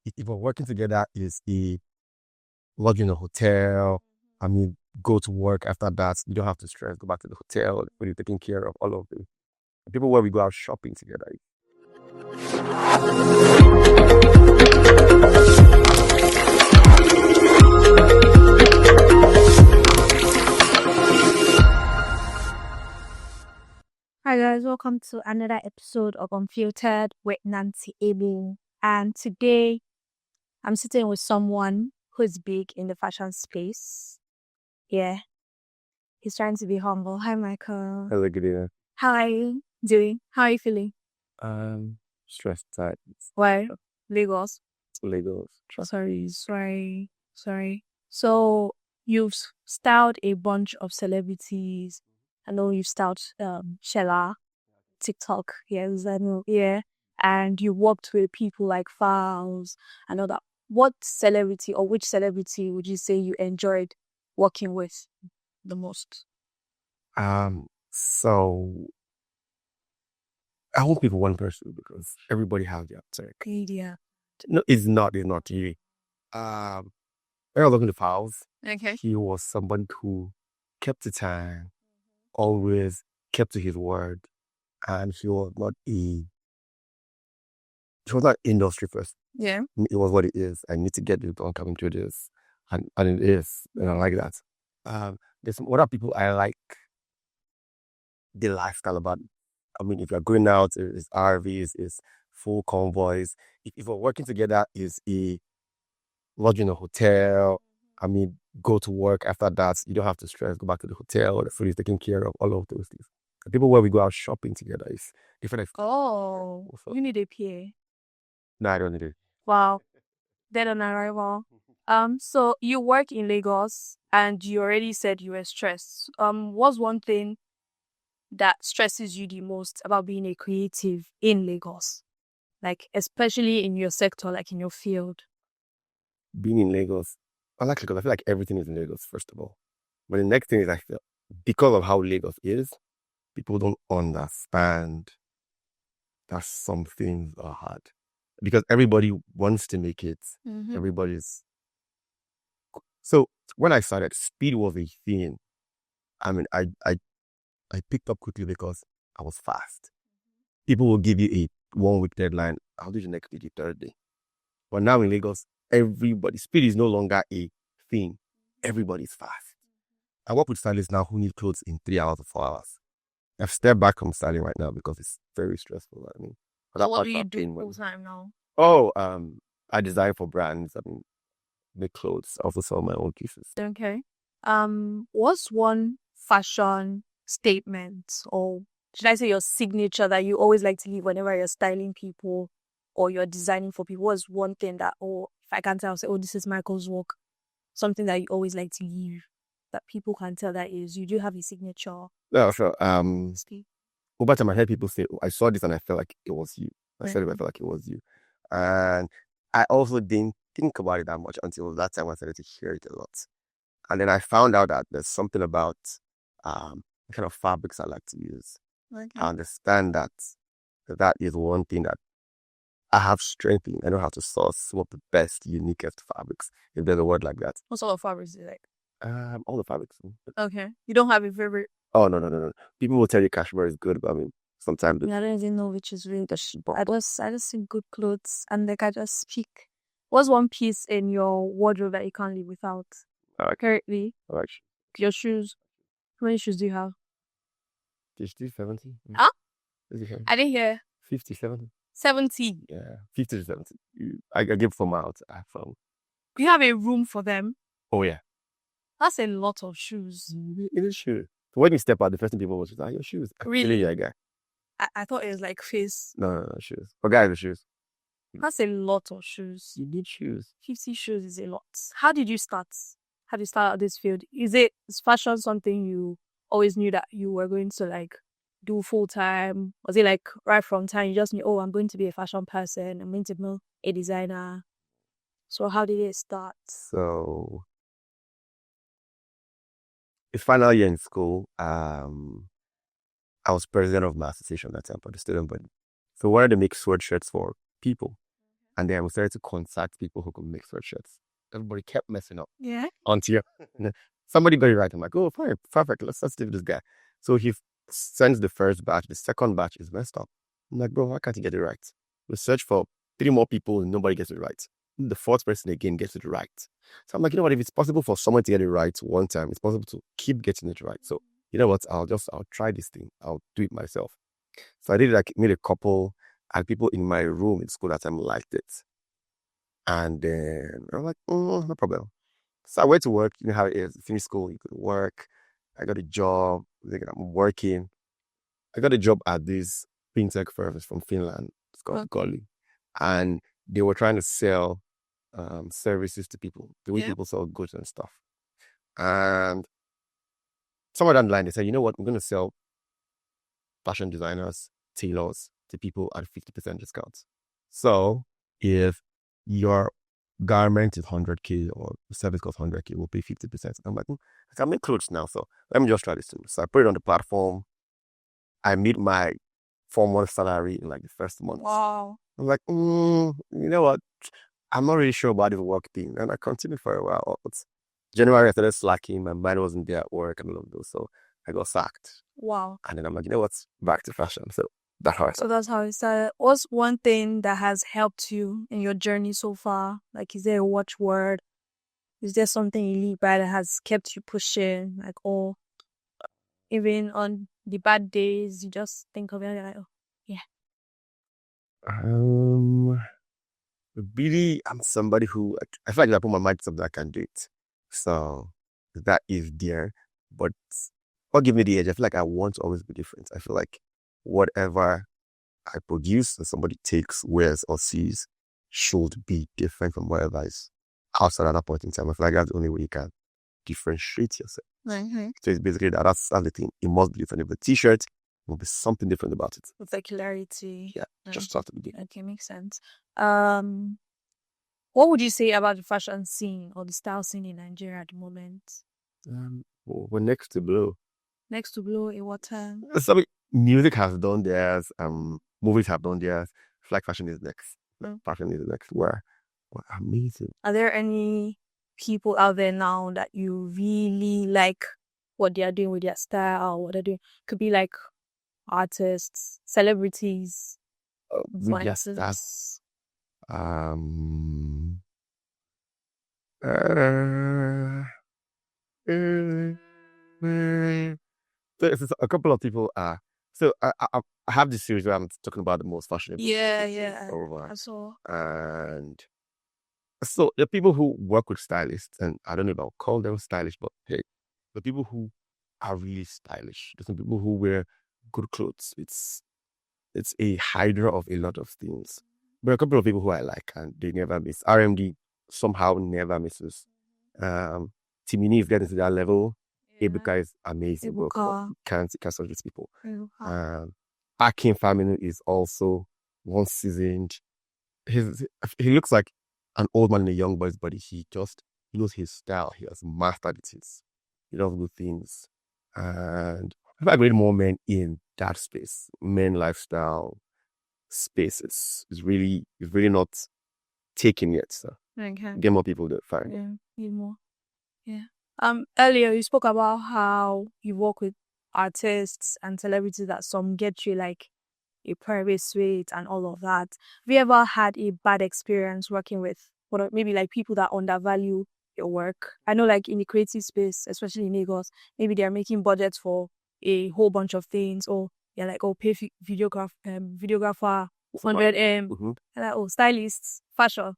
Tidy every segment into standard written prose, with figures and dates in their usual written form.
if we're working together, is a lodge in a hotel. I mean, go to work after that. You don't have to stress. Go back to the hotel when you're taking care of all of them. People where we go out shopping together. Hi guys, welcome to another episode of Unfiltered with Nancy Abel. And today I'm sitting with someone who's big in the fashion space. Yeah, he's trying to be humble. Hi Michael. Hello, good evening. How are you doing? How are you feeling? Stressed, tired. Why? Lagos. Lagos. Sorry. So you've styled a bunch of celebrities. I know you've styled Shella, TikTok, yes, I know, yeah. And you worked with people like Files and all that. What celebrity or which celebrity would you say you enjoyed working with the most? So I won't pick one person because everybody has their take. Media. No, it's not you. When I was looking at Files, Okay. he was somebody who kept the time, always kept to his word, and he was not industry first. Yeah. It was what it is. I need to get it done coming to this. And it is. And I like that. There's some other people I like the lifestyle about. I mean, if you're going out, it's RVs, it's full convoys. If we're working together, is a lodge in a hotel. I mean, go to work after that. You don't have to stress. Go back to the hotel. The food is taken care of. All of those things. The people where we go out shopping together is different. Oh, you need a PA. No, I don't need it. Wow. Dead on arrival. So you work in Lagos and you already said you were stressed. What's one thing that stresses you the most about being a creative in Lagos? Like, especially in your sector, like in your field. Being in Lagos, I like Lagos. I feel like everything is in Lagos, first of all. But the next thing is I feel, because of how Lagos is, people don't understand that some things are hard. Because everybody wants to make it. Mm-hmm. Everybody's... So when I started, speed was a thing. I mean, I picked up quickly because I was fast. People will give you a 1 week deadline. I'll do the next day, the third day. But now in Lagos, speed is no longer a thing. Everybody's fast. I work with stylists now who need clothes in 3 hours or 4 hours. I've stepped back from styling right now because it's very stressful. I mean, so what do you do full time now? Oh, I design for brands. I mean, make clothes. I also sell my own pieces. Okay. What's one fashion statement, or should I say your signature, that you always like to leave whenever you're styling people or you're designing for people? What's one thing that, if I can't tell, I'll say, this is Michael's work. Something that you always like to leave that people can tell that is, you do have a signature. Yeah, sure. Over time I heard people say, I saw this and I felt like it was you. I said it, I felt like it was you. And I also didn't think about it that much until that time I started to hear it a lot. And then I found out that there's something about the kind of fabrics I like to use. Okay. I understand that is one thing that I have strength in. I know how to source some of the best, uniquest fabrics, if there's a word like that. What sort of fabrics do you like? All the fabrics. Okay. You don't have a favorite? Oh, no. People will tell you cashmere is good, but I mean, sometimes... I don't even know which is really good. I just see good clothes and I just pick. What's one piece in your wardrobe that you can't live without? Currently. Your shoes. How many shoes do you have? 50, 70. Huh? I didn't hear. 50, 70. 70? Yeah, 50 to 70. I give them out. You have a room for them? Oh, yeah. That's a lot of shoes. It is shoes. So when you step out, the first thing people will say, your shoes. Really? Yeah, guy. I thought it was like face. No, shoes. For guys, the shoes. That's a lot of shoes. You need shoes. 50 shoes is a lot. How did you start? How did you start this field? Is fashion something you always knew that you were going to like do full time? Was it like right from time you just knew, I'm going to be a fashion person, I'm going to be a designer? So how did it start? So it's final year in school. I was president of my association that time for the student body. So I wanted to make sweatshirts for people. And then we started to contact people who could make sweatshirts. Everybody kept messing up Yeah. until somebody got it right. I'm like, oh, fine, perfect. Let's do this guy. So he sends the first batch. The second batch is messed up. I'm like, bro, why can't you get it right? We search for 3 more people and nobody gets it right. The fourth person again gets it right. So I'm like, you know what? If it's possible for someone to get it right one time, it's possible to keep getting it right. So you know what? I'll try this thing. I'll do it myself. So I did like made a couple, and people in my room in school that time liked it. And then I'm like, no problem. So I went to work. You know how it is. Finish school, you could work. I got a job. I'm working. I got a job at this fintech firm from Finland. It's called Golly. And they were trying to sell services to people, the way people sell goods and stuff. And somewhere down the line, they said, you know what? I'm going to sell fashion designers, tailors to people at 50% discounts. So if your garment is 100K or the service costs 100K, we'll pay 50%. I'm like, I can make clothes now, so let me just try this thing. So I put it on the platform. I made my 4-month salary in like the first month. Wow. I'm like, you know what? I'm not really sure about this work thing. And I continued for a while. But January, I started slacking. My mind wasn't there at work and all of those. So I got sacked. Wow. And then I'm like, you know what? Back to fashion. So that's how I started. So that's how it started. What's one thing that has helped you in your journey so far? Like, is there a watchword? Is there something you live by that has kept you pushing? Like, or even on the bad days, you just think of it like, oh, yeah. Really, I'm somebody who I feel like I put my mind to something I can do it. So that is there. But what gives me the edge? I feel like I want to always be different. I feel like whatever I produce and somebody takes, wears, or sees should be different from whatever is outside at that point in time. I feel like that's the only way you can differentiate yourself. Mm-hmm. So it's basically that's the thing. It must be different. If the t-shirt will be something different about it. With like clarity. Yeah, just start at the beginning. Okay, makes sense. What would you say about the fashion scene or the style scene in Nigeria at the moment? We're next to Blow. Next to Blow, in what time? So music has done theirs. Movies have done theirs. Like fashion is next. Fashion is next. We're amazing. Are there any people out there now that you really like what they are doing with their style or what they're doing? Could be like artists, celebrities, influencers. There's a couple of people so I have this series where I'm talking about the most fashionable. Yeah. I saw. And so the people who work with stylists, and I don't know if I'll call them stylish, but hey, the people who are really stylish, there's some people who wear good clothes. It's a hydra of a lot of things. But a couple of people who I like, and they never miss. RMD somehow never misses. Timini is getting to that level. Ebuka is amazing. Ebuka. Can't search these people. Akin family is also one seasoned. He looks like an old man in a young boy's body. He knows his style. He has mastered it. He does good things. And I feel like more men in that space, men lifestyle spaces is really not taken yet. So get more people to find. Yeah, need more. Yeah. Earlier you spoke about how you work with artists and celebrities that some get you like a private suite and all of that. Have you ever had a bad experience working with maybe like people that undervalue your work? I know like in the creative space, especially in Lagos, maybe they're making budgets for a whole bunch of things, or they're like, oh, pay videographer 100M, and like, oh, stylists, fashion,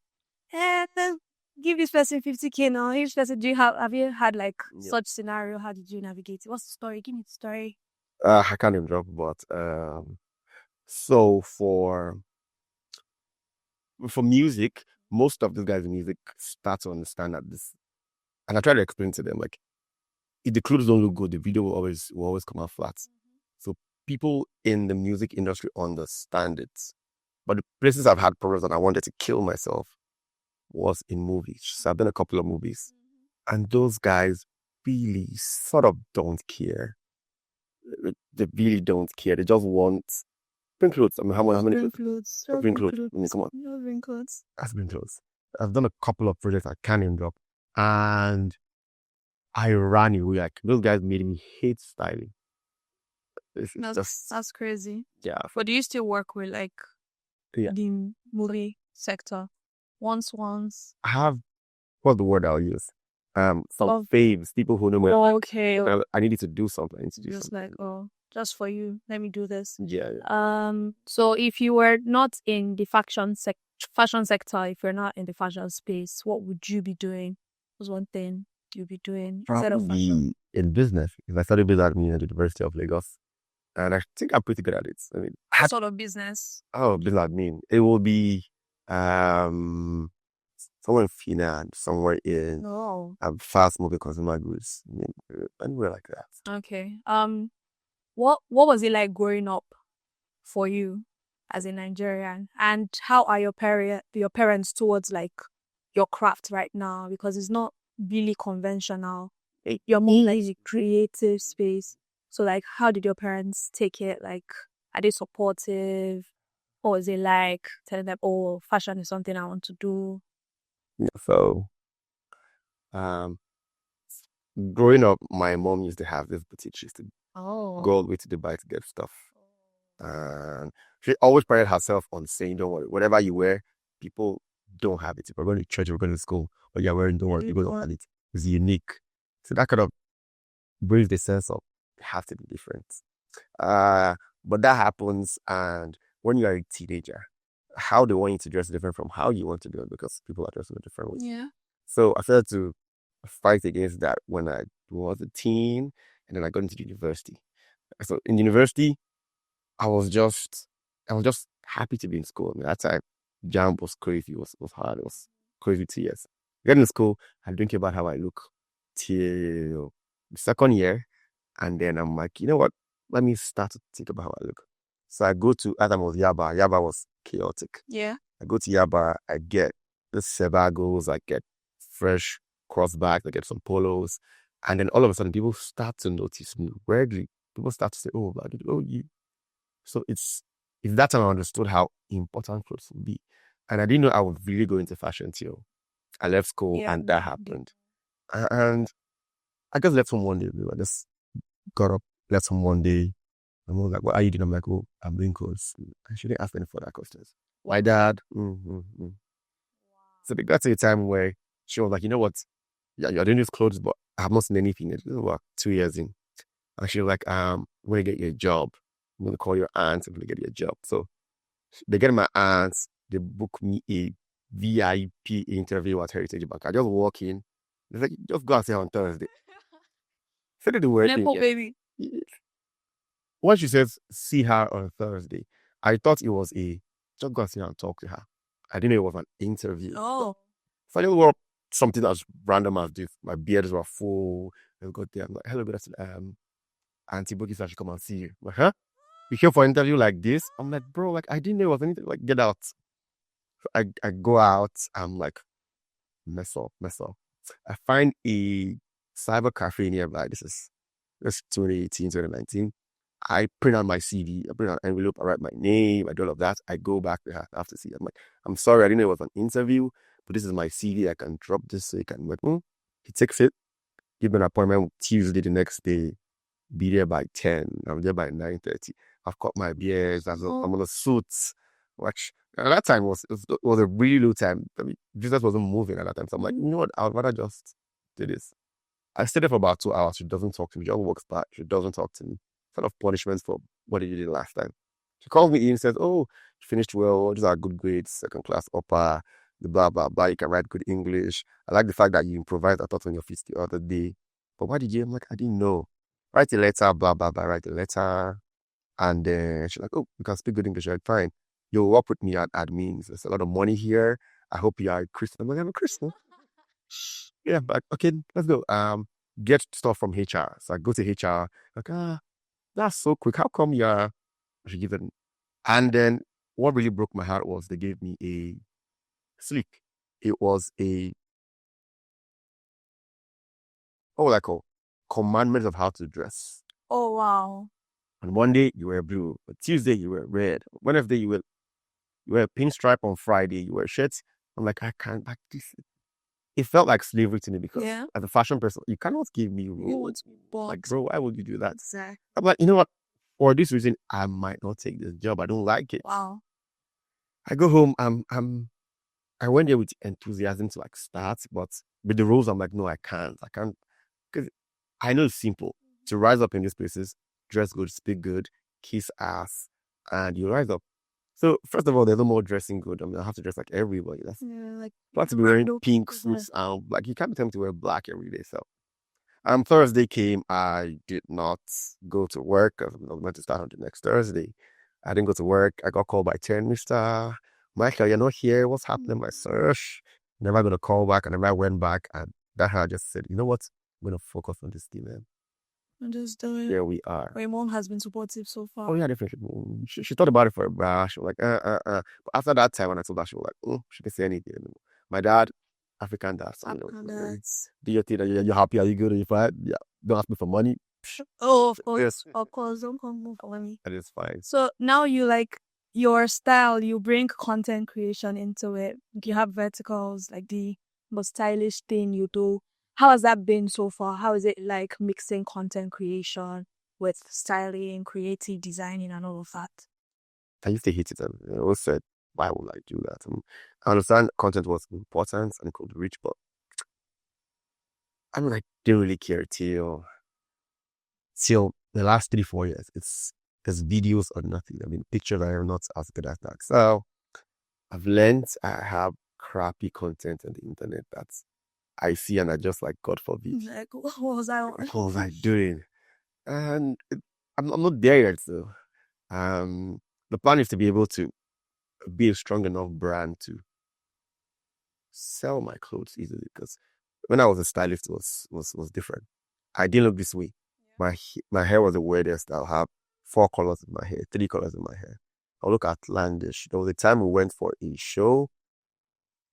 and then give this person 50K now. Each person, have you had like such scenario? How did you navigate it? What's the story? Give me the story. I can't even drop, but so for music, most of these guys in music start to understand that this, and I try to explain to them, like, if the clothes don't look good, the video will always come out flat. So people in the music industry understand it. But the places I've had problems and I wanted to kill myself was in movies. So I've done a couple of movies. And those guys really sort of don't care. They really don't care. They just want Spring clothes. I mean, how many Spring clothes? clothes. Spring clothes. I mean, come on. Spring clothes. That's spring clothes. I've done a couple of projects I can't even drop. And I ran away. Like, those guys made me hate styling. It's just, That's crazy. yeah. But do you still work with like Yeah. the movie sector? Once. I have, what's the word I'll use? Some Of- faves, people who know me. Okay. I needed to do something. I need to do Just something. like, oh, just for you, let me do this. Yeah. So if you were not in the fashion sector, if you're not in the fashion space, what would you be doing? What's one thing you'd be doing instead of fashion? Probably in business, because I studied business admin at the University of Lagos. And I think I'm pretty good at it. I mean, What sort of business? business admin. It will be somewhere in finance, somewhere in No. fast moving consumer goods, anywhere like that. Okay. What was it like growing up for you as a Nigerian, and how are your parents towards like your craft right now? Because it's not really conventional. Your mom like a creative space. So like, how did your parents take it? Like, are they supportive, or is it like telling them, "Oh, fashion is something I want to do"? Yeah, so um, growing up, my mom used to have this boutique. She used to go all the way to Dubai to get stuff. And she always prided herself on saying, don't worry, whatever you wear, people don't have it. If we're going to church, we're going to school, what you're wearing, don't worry, people don't have it. It's unique. So that kind of brings the sense of it has to be different. But that happens, and when you are a teenager, how they want you to dress is different from how you want to do it, because people are dressing a different way. Yeah. So I started to fight against that when I was a teen, and then I got into university. So in university, I was just happy to be in school. I mean, that time, jam was crazy. It was hard. It was crazy 2 years. Getting to school, I didn't care about how I look till the second year. And then I'm like, you know what? Let me start to think about how I look. So I go to, Adam was Yaba. Yaba was chaotic. Yeah. I go to Yaba, I get the Sebagos, I get fresh crossbacks, I get some polos. And then all of a sudden, people start to notice me weirdly. People start to say, oh, you. So it's that time I understood how important clothes would be. And I didn't know I would really go into fashion till I left school, and that happened. And I just left home one day. I just got up, left home one day. My mom was like, what are you doing? I'm like, oh, I'm doing clothes. I shouldn't ask any further questions. Why, dad? So they got to a time where she was like, you know what? Yeah, you're doing these clothes, but I have not seen anything. This was about 2 years in. And she was like, when you get your job, I'm gonna call your aunt and get your job. So they get my aunts, they book me a VIP interview at Heritage Bank. I just walk in. They're like, just go and see her on Thursday. So they do word thing. Nepo baby. When she says see her on Thursday, I thought it was a just go and see her and talk to her. I didn't know it was an interview. Oh. So I just wore something as random as this. My beards were full. I got there. I'm like, hello, good afternoon. Auntie Boogie said I should come and see you. I'm like, huh? You came for an interview like this? I'm like, bro, like I didn't know it was anything. Like, get out. So I go out. I'm like, mess up. I find a cyber cafe nearby. This is 2018, 2019. I print out my CD, I print out an envelope, I write my name, I do all of that. I go back to her after CD. I'm like, I'm sorry, I didn't know it was an interview, but this is my CD. I can drop this so you can work. He takes it, give me an appointment Tuesday the next day, be there by 10. I'm there by 9:30. I've cut my beard, I'm on a suit. Which at that time was a really low time. I mean, business wasn't moving at that time. So I'm like, you know what, I'd rather just do this. I stayed there for about 2 hours. She doesn't talk to me. She just walks back. She doesn't talk to me. Sort of punishment for what you did last time. She calls me in and says, oh, you finished well. These are good grades, second class upper, the blah, blah, blah. You can write good English. I like the fact that you improvised. I thought on your feet the other day. But why did you? I'm like, I didn't know. Write a letter, blah, blah, blah. Write a letter. And then she's like, oh, you can speak good English. Like, fine. You'll work with me at admins. There's a lot of money here. I hope you are a Christian. I'm like, I'm a Christian. Yeah, but okay, let's go. Get stuff from HR. So I go to HR, like, that's so quick. How come you're she give it? And then what really broke my heart was they gave me a sleek. It was a what would I call commandments of how to dress. Oh wow. On Monday, you wear blue. On Tuesday, you wear red. Wednesday, you wear a pinstripe. On Friday, you wear shirts. I'm like, I can't like this. It felt like slavery to me because as a fashion person, you cannot give me rules. Like, bro, why would you do that? Exactly. I'm like, you know what? For this reason, I might not take this job. I don't like it. Wow. I go home. I went there with enthusiasm to like start, but with the rules, I'm like, no, I can't. I can't because I know it's simple to rise up in these places, dress good, speak good, kiss ass, and you rise up. So first of all, there's no more dressing good. I mean, I have to dress like everybody. That's like plan to be wearing pink suits. Like you can't be telling me to wear black every day. So Thursday came. I did not go to work. I was meant to start on the next Thursday. I didn't go to work. I got called by 10, Mr. Michael, you're not here. What's happening, my search? Never gonna call back. I never went back. And that I just said, you know what? I'm gonna focus on this team, man. And just do it. Here we are. My mom has been supportive so far. Oh yeah, definitely. She thought about it for a while. She was like, But after that time, when I told her, she was like, oh, she didn't say anything anymore. My dad, African dad. So, African dads. Do your thing. You're happy? Are you good? Are you fine? Yeah. Don't ask me for money. Oh, of course. Yes. Of course. Don't come for money. That is fine. So now you like your style, you bring content creation into it. You have verticals, like the most stylish thing you do. How has that been so far? How is it like mixing content creation with styling, creative designing, and all of that? I used to hate it. I always said, why would I do that? I understand content was important and it could reach, but I mean, I didn't really care till the last 3-4 years. There's videos or nothing. I mean, pictures are not as good as that. So I've learned I have crappy content on the internet that I see and I just like, God forbid. Like, what was I doing? And I'm not there yet, though. The plan is to be able to be a strong enough brand to sell my clothes easily, because when I was a stylist, it was different. I didn't look this way. My hair was the weirdest. I'll have 4 colors in my hair, 3 colors in my hair. I'll look outlandish. There was a time we went for a show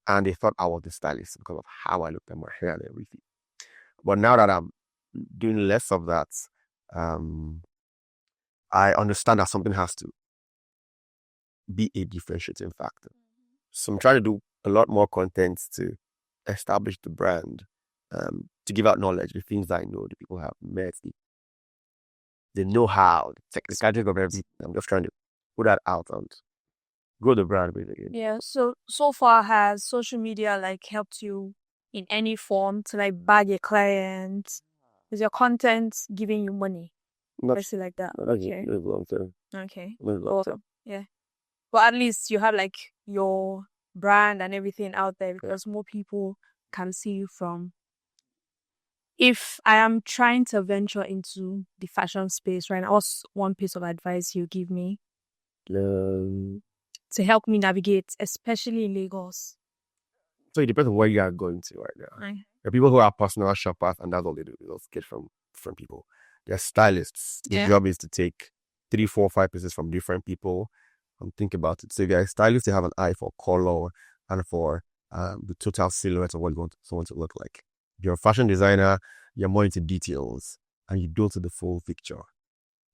and they thought I was the stylist because of how I looked at my hair and everything. But now that I'm doing less of that, I understand that something has to be a differentiating factor. So I'm trying to do a lot more content to establish the brand, to give out knowledge, the things I know, the people have met, the know-how, the technicality of everything. I'm just trying to put that out and grow the brand basically. Yeah. So far, has social media like helped you in any form to like bag a client? Is your content giving you money? Let's say like that. Okay. Long term. Okay. Long term. Yeah. But at least you have like your brand and everything out there because more people can see you from. If I am trying to venture into the fashion space right now, what's one piece of advice you give me to help me navigate, especially in Lagos? So it depends on where you are going to right now. Right. There are people who are personal shoppers and that's all they do. They just get from different people. They're stylists. Their job is to take 3, 4, 5 pieces from different people and think about it. So if you're a stylist, you have an eye for color and for the total silhouette of what you want someone to look like. If you're a fashion designer, you're more into details and you don't see the full picture.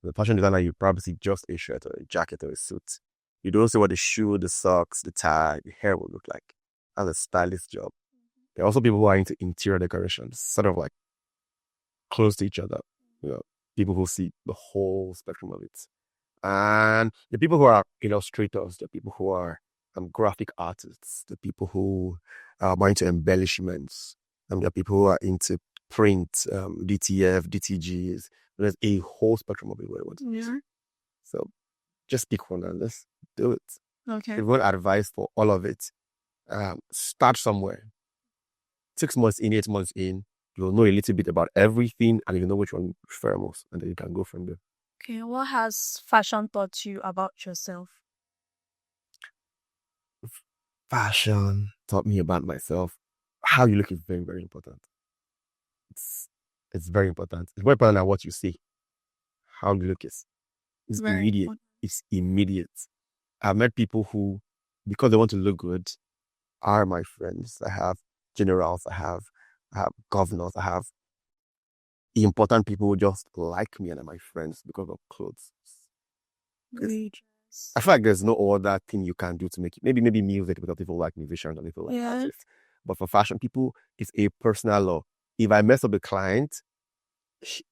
The fashion designer, you probably see just a shirt or a jacket or a suit. You don't see what the shoe, the socks, the tie, the hair will look like. That's a stylist job. There are also people who are into interior decorations, sort of like close to each other. You know, people who see the whole spectrum of it. And the people who are illustrators, the people who are graphic artists, the people who are more into embellishments, and the people who are into print, DTF, DTGs. There's a whole spectrum of people. Yeah. So just pick one and let's do it. Okay. If you want advice for all of it, start somewhere. 6 months in, 8 months in, you'll know a little bit about everything and you know which one you prefer most, and then you can go from there. Okay, what has fashion taught you about yourself? Fashion taught me about myself. How you look is very, very important. It's very important. It's more important than what you see. How you look is immediate. Important. It's immediate. I've met people who, because they want to look good, are my friends. I have generals, I have governors, I have important people just like me and are my friends because of clothes. I feel like there's no other thing you can do to make it. Maybe music, because people like musicians and people like artists. But for fashion people, it's a personal law. If I mess up a client,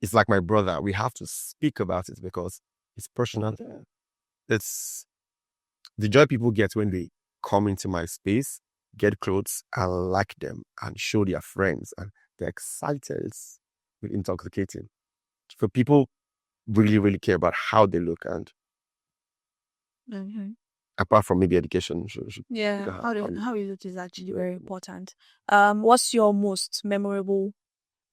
it's like my brother. We have to speak about it because it's personal. It's the joy people get when they come into my space, get clothes, and like them, and show their friends, and they're excited. It's really intoxicating. For people really, really care about how they look, and apart from maybe education. How you look is actually very important. What's your most memorable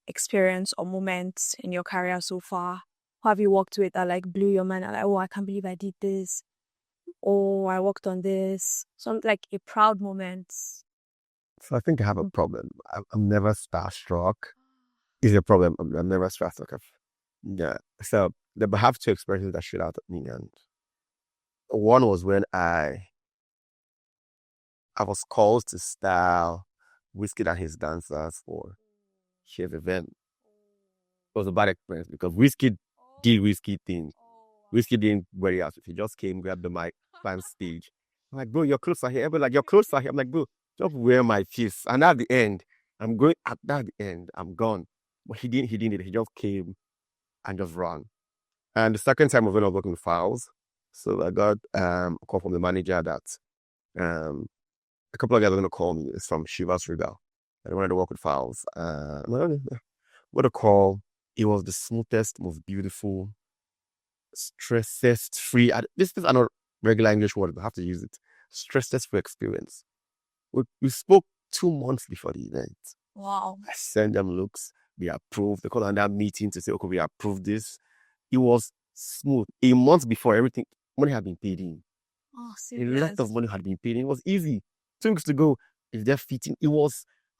experience or moment in your career so far? Who have you worked with that like blew your mind? Like, oh, I can't believe I did this. Oh, I worked on this. Some like a proud moment. So I think I have a problem. I'm never starstruck. Is a problem. I'm never starstruck. Yeah. So I have two experiences that stood out at me, and one was when I was called to style Wizkid and his dancers for his event. It was a bad experience because Wizkid did Wizkid things. Wizkid didn't wear it out. He just came, grabbed the mic, climbed stage. I'm like, bro, your clothes are here. Everybody like, your clothes are here. I'm like, bro, just wear my piece. And at the end, I'm gone. But he didn't. He just came and just ran. And the second time was when I was working with files. So I got a call from the manager that a couple of guys are going to call me. It's from Shivas Rebel. And I wanted to work with files. What a call. It was the smoothest, most beautiful, stress-free. This is not regular English word, but I have to use it. Stress-free experience. We spoke 2 months before the event. Wow. I sent them looks. We approved. They called on that meeting to say, okay, we approved this. It was smooth. A month before, everything, money had been paid in. Oh, serious? A lot of money had been paid in. It was easy. 2 weeks to go. If they're fitting,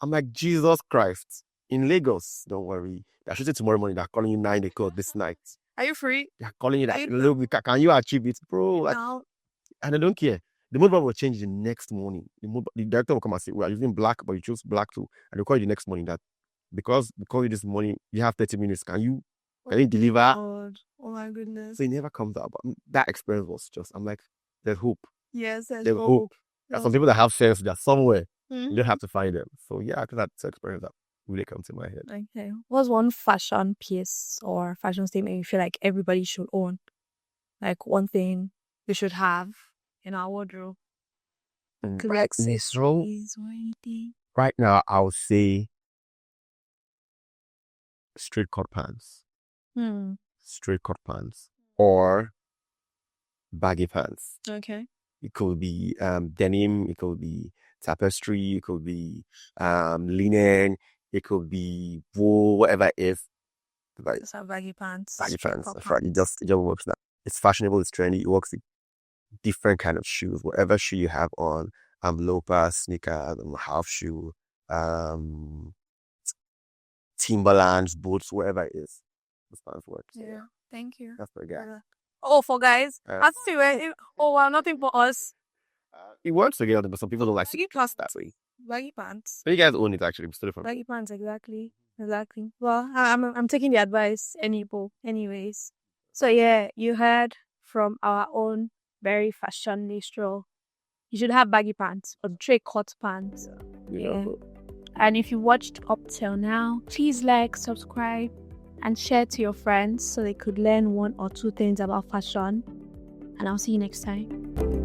I'm like, Jesus Christ. In Lagos, don't worry. They're shooting tomorrow morning. They're calling you 9 o'clock this night. Are you free? They're calling you that. Look, can you achieve it, bro? Like, and I don't care. The mobile will change the next morning. The director will come and say, we are using black, but you choose black too. And they'll call you the next morning that because we call you this morning, you have 30 minutes. Can you deliver? God. Oh my goodness. So it never comes out. But that experience was just, I'm like, there's hope. Yes, there's hope. There's some people that have sense, they're somewhere. You don't have to find them. So yeah, I think that's an experience that really comes to my head. Okay. What's one fashion piece or fashion statement you feel like everybody should own? Like one thing we should have in our wardrobe? Could be accessories or anything. Right now, I would say straight cut pants. Straight cut pants. Or baggy pants. Okay. It could be denim, it could be tapestry, it could be linen, it could be wool, whatever it is. Like, just have baggy pants. Baggy pants. That's right. It just works now. It's fashionable, it's trendy, it works with different kind of shoes. Whatever shoe you have on, loafers, sneakers, half shoe, Timberlands, boots, whatever it is. This pants works. Yeah. Thank you. That's for guys. Oh, for guys? I see where nothing for us. It works together, but some people don't like baggy pants that way. Baggy pants. But you guys own it actually. Baggy pants, exactly. Well, I'm taking the advice anyways. So yeah, you heard from our own very fashion minstrel. You should have baggy pants or straight cut pants. Yeah. And if you watched up till now, please like, subscribe, and share to your friends so they could learn 1 or 2 things about fashion. And I'll see you next time.